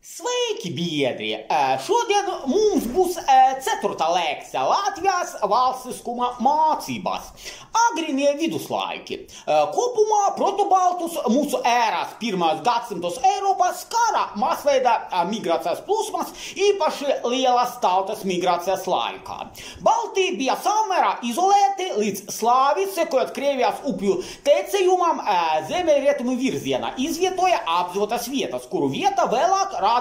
Sveiki, biedri! Šodien mums būs 4. lekcija Latvijas valstiskuma mācībās. Agrinie viduslaiki. Kopumā protobaltus mūsu ēras 1. gadsimtos Eiropā skara masveida migrācijas plūsmas, īpaši lielas tautas migrācijas laikā. Balti bija samērā izolēti līdz slāvi, sekojot Krievijas upju tecējumam ziemeļrietumu virzienā, izvietoja apdzīvotas vietas, kuru vieta vēlāk radas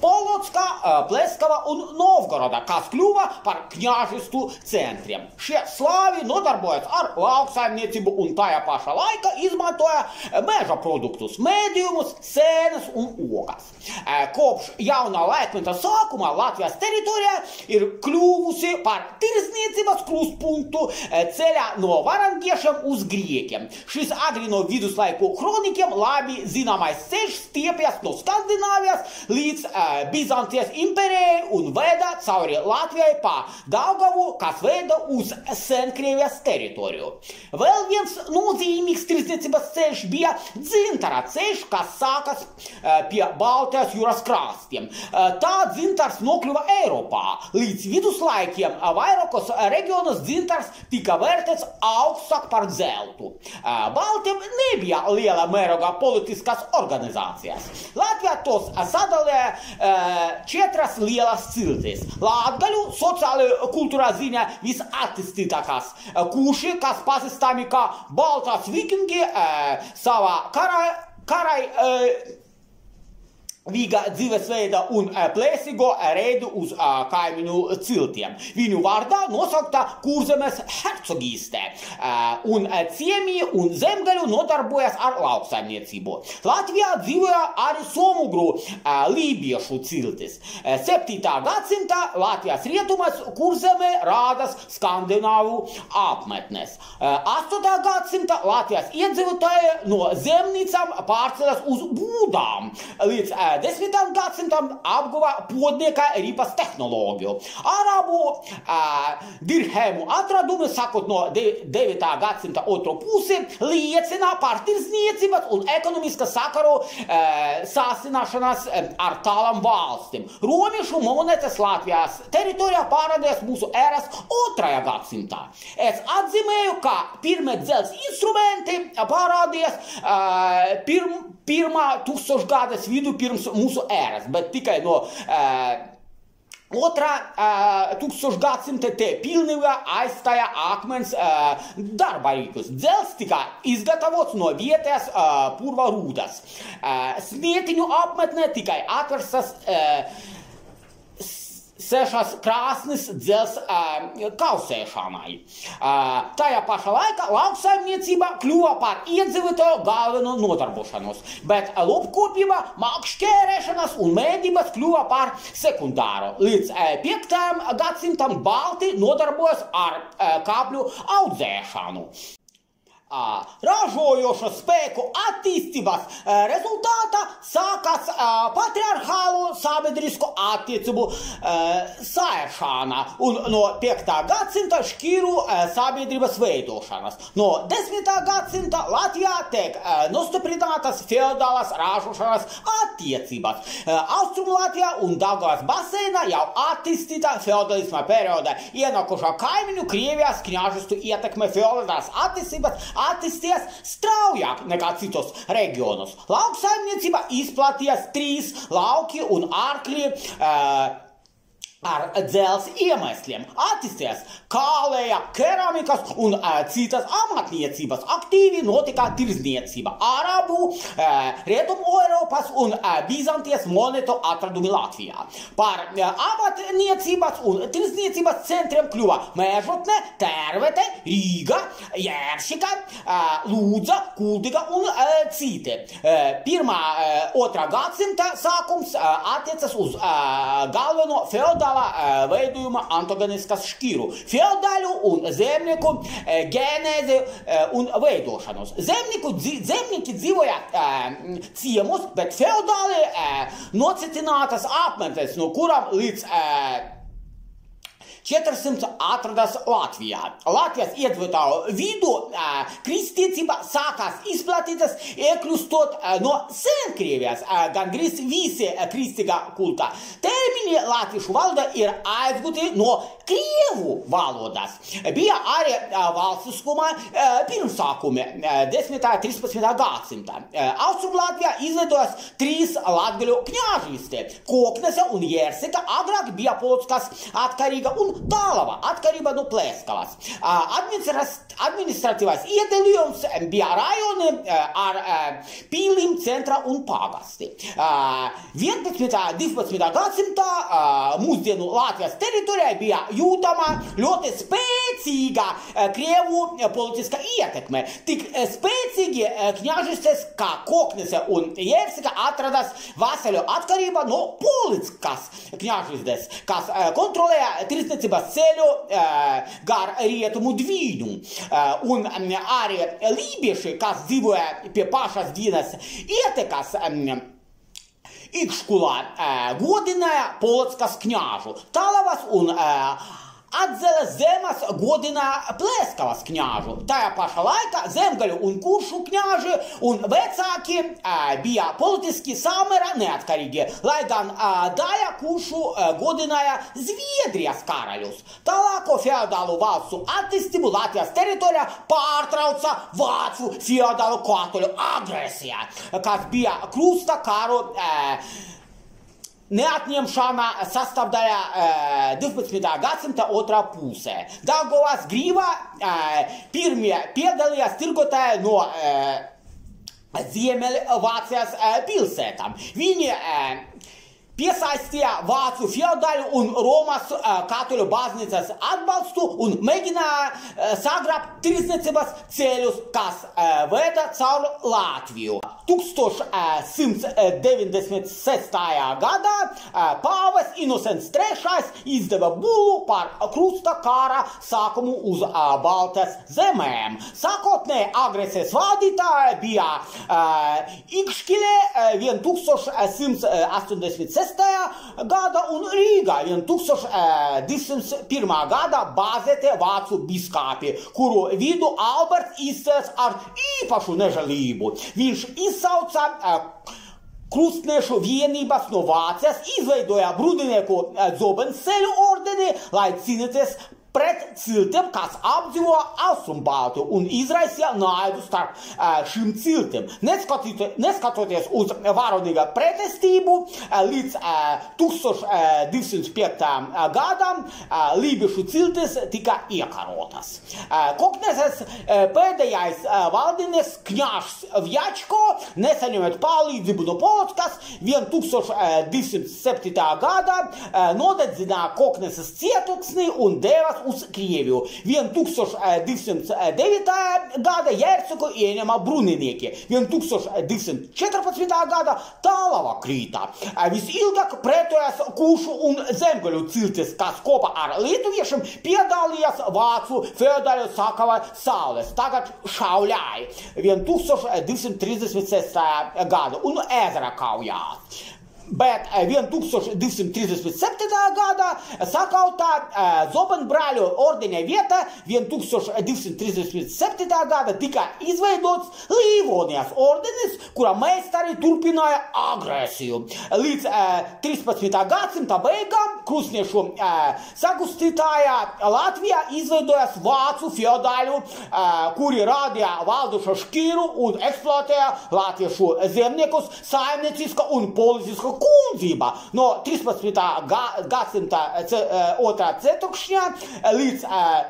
Polotska, Pleskava un Novgoroda, kas kļuva par kņāžistu centriem. Šie slāvi nodarbojas ar lauksaimniecību un tajā pašā laikā izmantoja meža produktus, mēdījumus, sēnes un ogas. Kopš jaunā laikmeta sākumā Latvijas teritorijā ir kļuvusi par tirdzniecības krustpunktu ceļā no varangiešiem uz grieķiem. Šis agrino viduslaiku kronikiem labi zināmais ceļš stiepjas no Skandināvijas līdz Bizantijas impērijai un veda cauri Latvijai pa Daugavu, kas veda uz Senkrievijas teritoriju. Vēl viens nozīmīgs tirdzniecības ceļš bija dzintara ceļš, kas sākas pie Baltijas jūras krastiem. Tā dzintars nokļuva Eiropā. Līdz viduslaikiem vairākos reģionos dzintars tika vērtēts augstāk par zeltu. Baltiem nebija liela mēroga politiskas organizācijas. Latvijā tos sadalīja 4 lielas ciltis. Latgaļu sociāli kultūrā ziņā visattīstītākās kūši, kas pazīstami kā Baltās vikingi, savā karai vīga dzīvesveida un plēsīgo reidu uz kaimiņu ciltiem. Viņu vārdā nosaukta Kurzemes hercogīstē, un ciemi un zemgaļu nodarbojas ar lauksaimniecību. Latvijā dzīvoja arī somugru lībiešu ciltis. 7. gadsimta Latvijas rietumos Kurzemē rādas skandināvu apmetnes. 8. gadsimta Latvijas iedzīvotāji no zemnīcām pārceļas uz būdām. Līdz 10. gadsimtam apguva podnieka ripas tehnoloģiju. Arabu dirhēmu atradumi, sakot no 9. gadsimta otro pusi, liecina par tirdzniecības un ekonomiskas sakaru sasināšanas ar tālām valstīm. Romiešu monetas Latvijas teritorijā parādījās mūsu ēras 2. gadsimtā. Es atzīmēju, ka pirmie dzelzs instrumenti parādījās pirmā tūkstošgades vidu pirms mūsu ēras, bet tikai no 2. tūkstošgadsimta te pilnībā aizstāja akmens darbarīkus. Dzelzs tika izgatavots no vietējās purva rūdas. Smietiņu apmetnē tikai atverstas 6 krāsnes dzelzs kausēšanai. Tajā pašā laikā lauksaimniecība kļuva par iedzīvotāju galveno nodarbošanos, bet lopkopība, makšķērēšanas un mēdības kļuva par sekundāru. Līdz 5. gadsimtam Balti nodarbojas ar kāpļu audzēšanu. Ražojošo spēku attīstības rezultātā sākas patriarchālu sabiedrisko attiecību saišana un no 5. gadsimta šķiru sabiedrības veidošanas. No 10. gadsimta Latvijā tiek nostiprinātas feodālas ražošanas attiecības. Austrum Latvijā un Daugavas baseinā jau attīstīta feodalisma perioda ienākušā kaimiņu Krievijas kņāžistu ietekme feodālās attīstības attīsties straujāk nekā citos reģionos. Lauksaimniecība izplatījās 3 lauki un arkļi ar dzelzs iemesļiem. Attīstījās kālēja, keramikas un citas amatniecības. Aktīvi notika tirdzniecība. Arabu, Rietumu Eiropas un Bizantijas monetu atradumi Latvijā. Par amatniecības un tirdzniecības centriem kļuva Mežotne, Tērvete, Rīga, Jēršika, Lūdza, Kuldiga un citi. 2. gadsimta sākums attiecas uz galveno feodālu veidojuma antagoniskas šķiru, feodāļu un zemnieku genēzi un veidošanos. Zemnieki dzīvoja ciemos, bet feodāli nocitinātas apmetnes, no kurām līdz 400 atrodas Latvijā. Latvijas iedzīvotāju vidū kristiecība sākās izplatītas, iekļūstot no Senkrievijas, gandrīz visi kristīgā kultā. Termini latviešu valodā ir aizgūti no krievu valodas. Bija arī valstiskuma pirmsākumi 10. 13. gadsimtā. Austrumlatvijā izveidojas 3 latgaļu kņāžiste – Koknese un Jērseka, agrāk bija Polockas atkarīga un Tālava atkarība no Plēskavas. Administratīvais iedalījums bija rajoni ar pīlim, centra un pagasti. 11. 12. gadsimtā mūsdienu Latvijas teritorijā bija jūtama ļoti spēcīga krievu politiskā ietekme. Tik spēcīgi kņāžistes kā Koknese un Jērseka atradas vasaļu atkarībā no Polockas kņāžistes, kas kontrolēja tirdzniecības ceļu gar Rietumu Dvīņu. Un arī lībieši, kas dzīvoja pie pašas Dvīnas ietekas, Ikškulā godināja Polockas kņāžu, Tālavas un Atzeles zemes godināja Plēskavas kņāžu. Tajā pašā laikā zemgaļu un kuršu kņāži un vecāki bija politiski samērā neatkarīgi, lai gan daļa kuršu godināja Zviedrijas karaļus. Tālāko feodālu valstu attīstību Latvijas teritorijā pārtrauca vācu feodālu katoļu agresija, kas bija krusta karu neatņemšana sastāvdaļa 12. gadsimta otrā pusē. Daugavas Grīvā pirmie piedalījās tirgotāji no Ziemeļvācijas pilsētām. Viņi piesaistīja vācu feodāļu un Romas katoļu baznīcas atbalstu un mēģināja sagrabt tirdzniecības ceļus, kas veda caur Latviju. 1196. gadā pāvests Inocents III izdeva bulu par krusta kara sākumu uz Baltijas zemēm. Sākotnēji agresijas vadītāji bija Ikškilē 1186. gada un Rīgā 1201. gada bāzētie vācu biskāpi, kuru vidu Alberts izcēlās ar īpašu nežēlību. Viņš izsauca krustniešu vienības no Vācijas, izveidoja brudinieku Dzobensceļu ordeni, lai cīnīties pret ciltiem, kas apdzīvo Austrumbaltiju un izraisīja naidu starp šīm ciltiem. Neskatoties uz varonīgu pretestību, līdz 1205. gadam lībiešu ciltis tika iekarotas. Kokneses pēdējais valdinieks kņāžs Vjačko, nesaņemot palīdzību no Polockas, 1207. gadā nodedzināja Kokneses cietoksni un devas uz Krieviju. 1209. gada Jērseku ieņēma bruninieki. 1214. gada Tālava krītā. Visilgāk pretojas kuršu un zemgaļu ciltis, kas kopā ar lietuviešiem piedalījās vācu feodāļu Sakava saules, tagad Šauļai. 1236. gada un ezera kaujā. Bet 1237. gadā sakautā Zobenbrāļu ordeņa vieta 1237. gada tika izveidots Līvonijas ordenis, kura meistari turpināja agresiju. Līdz 13. gadsimta beigām krustniešu sagustītājā Latvijā izveidojas vācu feodāļu, kuri rādīja valdušo šķīru un eksploatēja latviešu zemniekus saimnieciska un politiska kundzība. No 13. gadsimta otrā ceturkšņā līdz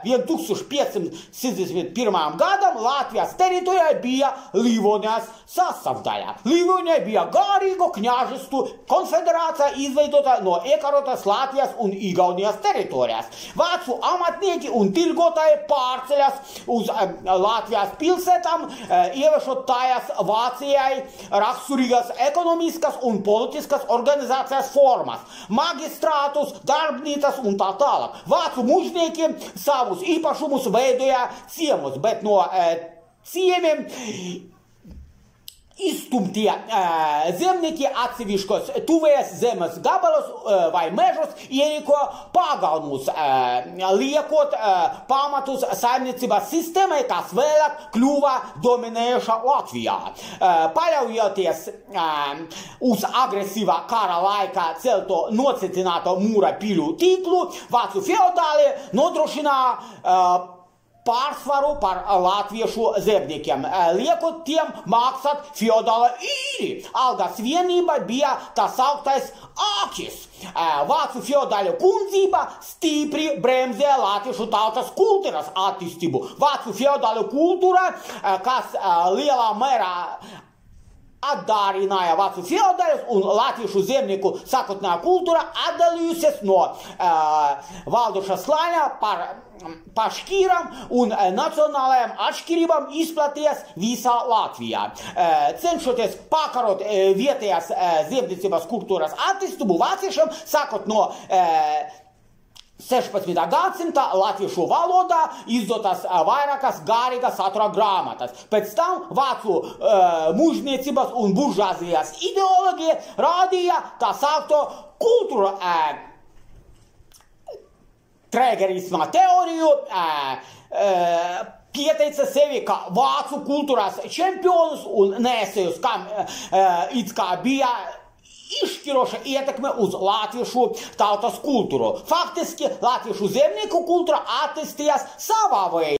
1561. gadam Latvijas teritorijā bija Līvonijas sastāvdaļa. Līvonijai bija garīgo kņāžistu konfederācija izveidota no iekarotas Latvijas un Igaunijas teritorijās. Vācu amatnieki un tirgotāji pārceļas uz Latvijas pilsētām, ieviešot tajās Vācijai raksturīgas ekonomiskas un politiskas organizācijas formas, magistrātus, darbnīcas un tā tālāk. Vācu mužnieki savus īpašumus veidoja ciemos, bet no ciemiem izstumtie zemnieki atseviškos tuvēs zemes gabalus vai mežus ierīko pagalmus, liekot pamatus saimniecības sistēmai, kas vēlāk kļuva dominējoša Latvijā. Paļaujoties uz agresīvā kara laikā celto nocetināto mūra piļu tīklu, vācu feodāli nodrošināja pārsvaru par latviešu zemniekiem, liekot tiem maksāt feodāla īri. Algas vienība bija tā sauktais ākis. Vācu feodāļu kundzība stipri bremzē latviešu tautas kultūras attīstību. Vācu feodāļu kultūra, kas lielā mērā atdārināja vācu feodāļus un latviešu zemnieku sakotnējā kultūra atdalījusies no valdoša slāņa pa šķīram un nacionālajām atšķirībām izplaties visā Latvijā. Cenšoties pakarot vietējās zemniecības kultūras attīstību vāciešiem, sakot no 16. gadsimta latviešu valodā izdotas vairākas garīgas satura grāmatas. Pēc tam vācu mužniecības un buržuazijas ideoloģija rādīja tā saukto kultūra trägerisma teoriju, pieteica sevi kā vācu kultūras čempionus un nesējus, kam it kā bija izšķiroša ietekme uz latviešu tautas kultūru. Faktiski latviešu zemnieku kultūra attīstījās savā veidā.